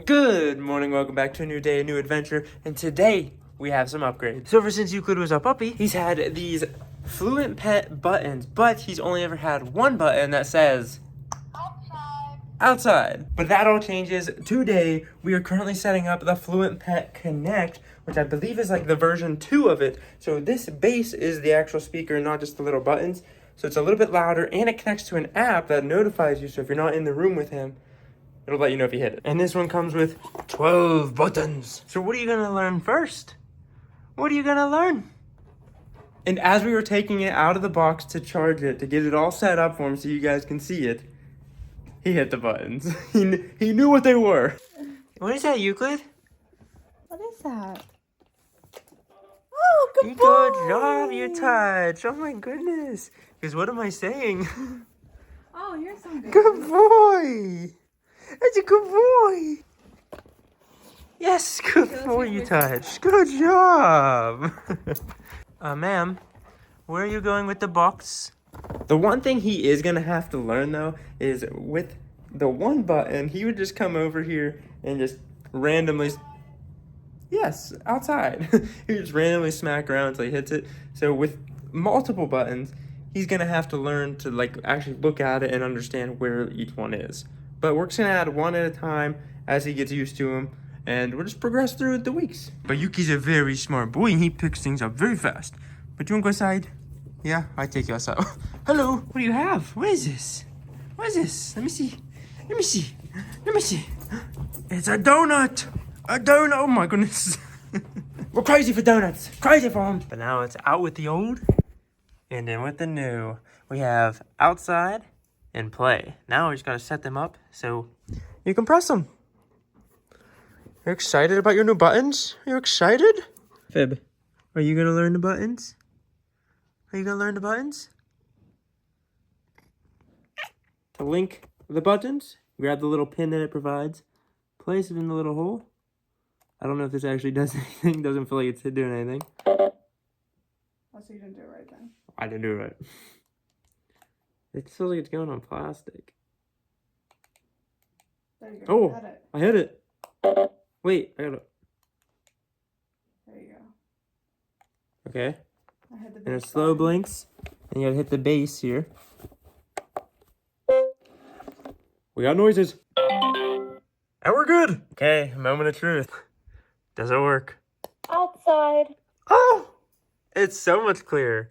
Good morning, welcome back to a new day, a new adventure, and today we have some upgrades. So ever since Euclid was a puppy, he's had these FluentPet Buttons, but he's only ever had one button that says outside. But that all changes today. We are currently setting up the FluentPet Connect, which I believe is like the version 2 of it. So this base is the actual speaker, not just the little buttons. So it's a little bit louder, and it connects to an app that notifies you. So if you're not in the room with him, it'll let you know if you hit it. And this one comes with 12 buttons. So what are you gonna learn first? What are you gonna learn? And as we were taking it out of the box to charge it, to get it all set up for him so you guys can see it, he hit the buttons. He knew what they were. What is that, Euclid? What is that? Oh, good boy! Good job, you touch. Oh my goodness. Because what am I saying? Oh, you're so good. Good boy. That's a good boy. Yes, good boy, you touch. Good job. Ma'am, where are you going with the box? The one thing he is going to have to learn, though, is with the one button, he would just come over here and just randomly... Yes, outside. He would just randomly smack around until he hits it. So with multiple buttons, he's going to have to learn to like actually look at it and understand where each one is. But we're just going to add one at a time as he gets used to them. And we'll just progress through the weeks. But Yuki's a very smart boy and he picks things up very fast. But you want to go outside? Yeah, I take you outside. Hello, what do you have? What is this? What is this? Let me see. Let me see. Let me see. It's a donut. A donut. Oh my goodness. We're crazy for donuts. Crazy for them. But now it's out with the old and in with the new. We have outside and play. Now we just gotta set them up so you can press them. You're excited about your new buttons? Are you excited? Fib, are you gonna learn the buttons? Are you gonna learn the buttons? To link the buttons, grab the little pin that it provides, place it in the little hole. I don't know if this actually does anything. Doesn't feel like it's doing anything. Oh, so you didn't do it right then. I didn't do it right. It feels like it's going on plastic. There you go. Oh, You had it. I hit it. Wait, I gotta... There you go. Okay. I had the And it base slow button. blinks. And you gotta hit the base here. We got noises. And we're good. Okay, moment of truth. Does it work? Outside. Oh! It's so much clearer.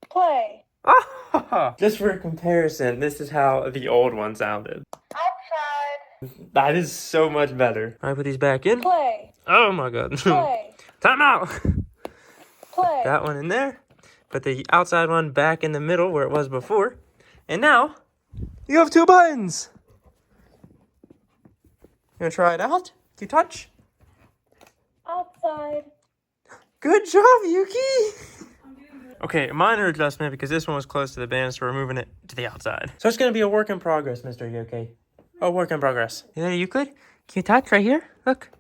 Play. Oh! Just for a comparison, this is how the old one sounded. Outside. That is so much better. I put these back in. Play. Oh my god. Play. Time out! Play. That one in there. Put the outside one back in the middle where it was before. And now, you have 2 buttons. You wanna try it out? Can you touch? Outside. Good job, Yuki! Okay, minor adjustment because this one was close to the band, so we're moving it to the outside. So it's gonna be a work in progress, Mr. Yuki. A work in progress. You there, Euclid? Can you touch right here? Look.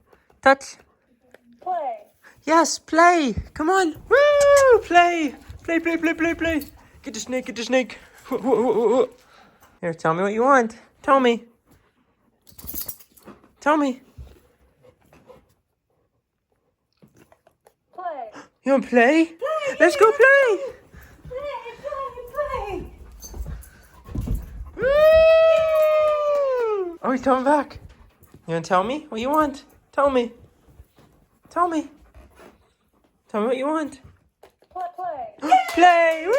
Touch. Play. Yes, play! Come on! Woo! Play! Play, play, play, play, play! Get the snake, get the snake! Here, tell me what you want. Tell me. Tell me. Play. You wanna play? Play. Let's go play! Play. Woo! Oh, he's coming back. You wanna tell me what you want? Tell me. Tell me. Tell me what you want. Play. Play! Woo!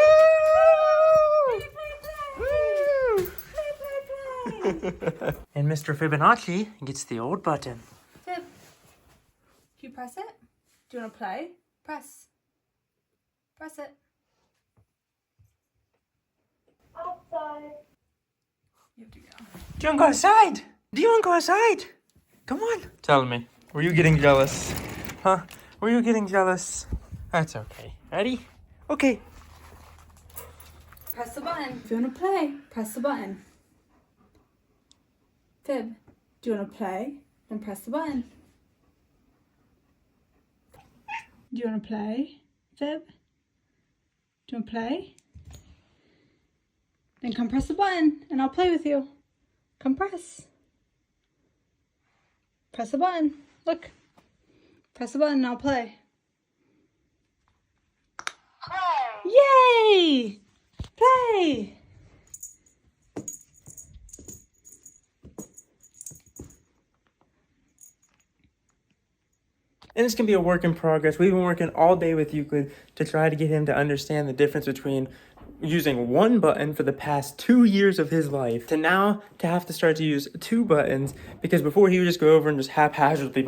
Play. And Mr. Fibonacci gets the old button. Fib. Do you press it? Do you want to play? Press. Press it. Outside. You have to go. Do you want to go outside? Do you want to go outside? Come on. Tell me, were you getting jealous? Huh? Were you getting jealous? That's okay. Ready? Okay. Press the button. If you want to play, press the button. Fib, do you want to play? Then press the button. Do you want to play, Fib? Do you want to play? Then come press the button and I'll play with you. Come press. Press the button. Look. Press the button and I'll play. Yay! Play! And this can be a work in progress. We've been working all day with Euclid to try to get him to understand the difference between using one button for the past 2 years of his life to now to have to start to use 2 buttons, because before he would just go over and just haphazardly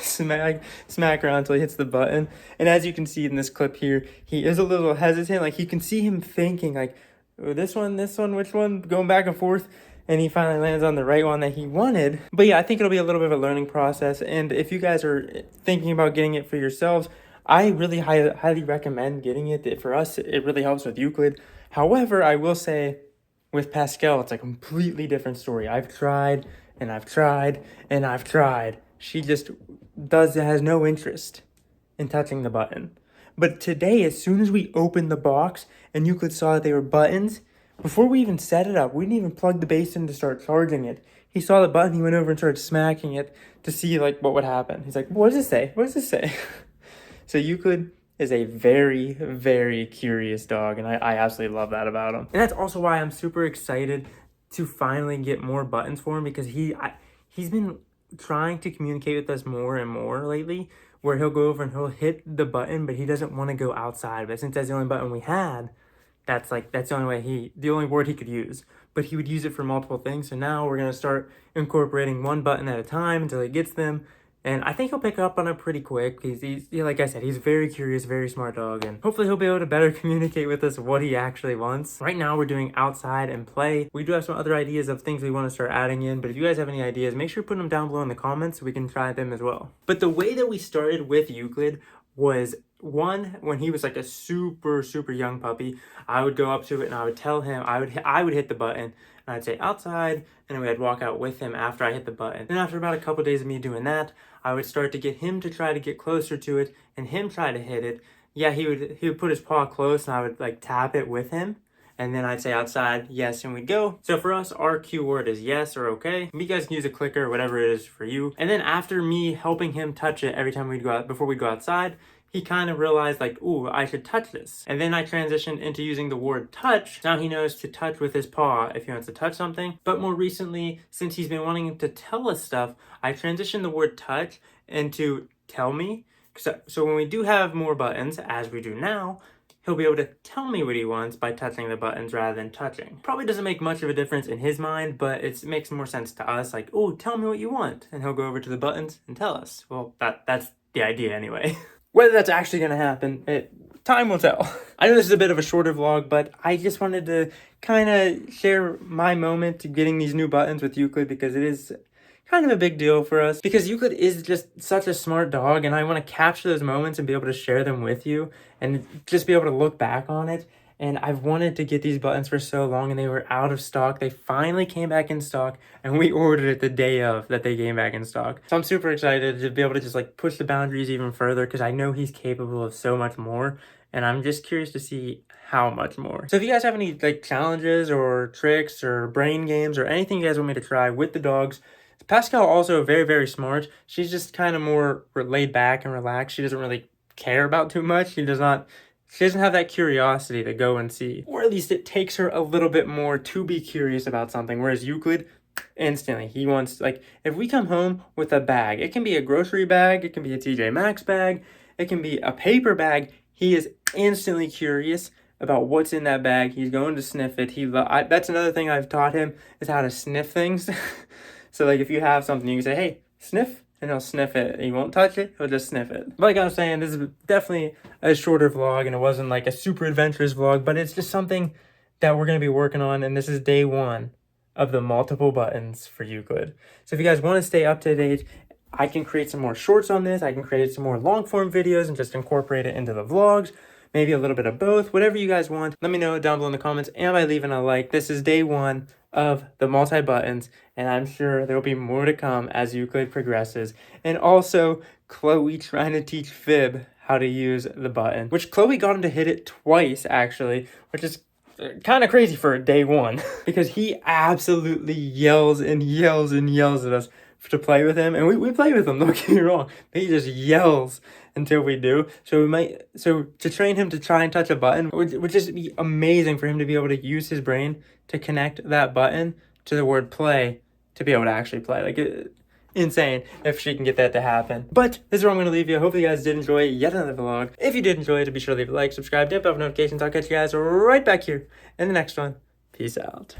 smack around until he hits the button. And as you can see in this clip here, he is a little hesitant. Like, you can see him thinking like, oh, this one, which one, going back and forth. And he finally lands on the right one that he wanted. But yeah, I think it'll be a little bit of a learning process. And if you guys are thinking about getting it for yourselves, I really highly recommend getting it. For us, it really helps with Euclid. However, I will say with Pascal, it's a completely different story. I've tried and I've tried and I've tried. She just has no interest in touching the button. But today, as soon as we opened the box and Euclid saw that they were buttons, before we even set it up, we didn't even plug the base in to start charging it. He saw the button, he went over and started smacking it to see like what would happen. He's like, what does it say? What does it say? So Euclid is a very, very curious dog, and I absolutely love that about him. And that's also why I'm super excited to finally get more buttons for him, because he's been trying to communicate with us more and more lately, where he'll go over and he'll hit the button, but he doesn't want to go outside. But since that's the only button we had, that's the only word he could use. But he would use it for multiple things. So now we're gonna start incorporating one button at a time until he gets them. And I think he'll pick up on it pretty quick. He's like I said, he's a very curious, very smart dog, and hopefully he'll be able to better communicate with us what he actually wants. Right now we're doing outside and play. We do have some other ideas of things we want to start adding in, but if you guys have any ideas, make sure you put them down below in the comments so we can try them as well. But the way that we started with Euclid was, one, when he was like a super, super young puppy, I would go up to it and I would tell him, I would hit the button, and I'd say outside, and then I'd walk out with him after I hit the button. Then after about a couple days of me doing that, I would start to get him to try to get closer to it and him try to hit it. Yeah, he would put his paw close and I would like tap it with him. And then I'd say outside, yes, and we'd go. So for us, our cue word is yes or okay. You guys can use a clicker or whatever it is for you. And then after me helping him touch it every time we'd go out, before we go outside, he kind of realized like, ooh, I should touch this. And then I transitioned into using the word touch. Now he knows to touch with his paw if he wants to touch something. But more recently, since he's been wanting to tell us stuff, I transitioned the word touch into tell me. So when we do have more buttons, as we do now, he'll be able to tell me what he wants by touching the buttons rather than touching. Probably doesn't make much of a difference in his mind, but it makes more sense to us. Like, oh, tell me what you want. And he'll go over to the buttons and tell us. Well, that's the idea anyway. Whether that's actually going to happen, time will tell. I know this is a bit of a shorter vlog, but I just wanted to kind of share my moment to getting these new buttons with Euclid, because it is kind of a big deal for us, because Euclid is just such a smart dog, and I want to capture those moments and be able to share them with you and just be able to look back on it. And I've wanted to get these buttons for so long, and they were out of stock. They finally came back in stock, and we ordered it the day of that they came back in stock. So I'm super excited to be able to just like push the boundaries even further, because I know he's capable of so much more, and I'm just curious to see how much more. So if you guys have any like challenges or tricks or brain games or anything you guys want me to try with the dogs, Pascal also very, very smart. She's just kind of more laid back and relaxed. She doesn't really care about too much. She doesn't have that curiosity to go and see. Or at least it takes her a little bit more to be curious about something. Whereas Euclid, instantly, he wants, like, if we come home with a bag, it can be a grocery bag, it can be a TJ Maxx bag, it can be a paper bag, he is instantly curious about what's in that bag. He's going to sniff it. That's another thing I've taught him, is how to sniff things. So, like, if you have something, you can say, hey, sniff, and he'll sniff it. He won't touch it, he'll just sniff it. But like I was saying, this is definitely a shorter vlog, and it wasn't like a super adventurous vlog, but it's just something that we're going to be working on, and this is day 1 of the multiple buttons for Euclid. So if you guys want to stay up to date, I can create some more shorts on this. I can create some more long form videos and just incorporate it into the vlogs. Maybe a little bit of both, whatever you guys want. Let me know down below in the comments and by leaving a like. This is day 1 of the multi-buttons, and I'm sure there will be more to come as Euclid progresses. And also, Chloe trying to teach Fib how to use the button, which Chloe got him to hit it twice, actually, which is kind of crazy for day 1, because he absolutely yells and yells and yells at us to play with him, and we play with him, don't get me wrong, but he just yells until we do. So to train him to try and touch a button would just be amazing for him to be able to use his brain to connect that button to the word play to be able to actually play. Like, insane if she can get that to happen. But this is where I'm going to leave you. Hopefully you guys did enjoy yet another vlog. If you did enjoy it, be sure to leave a like, subscribe, dip up notifications. I'll catch you guys right back here in the next one. Peace out.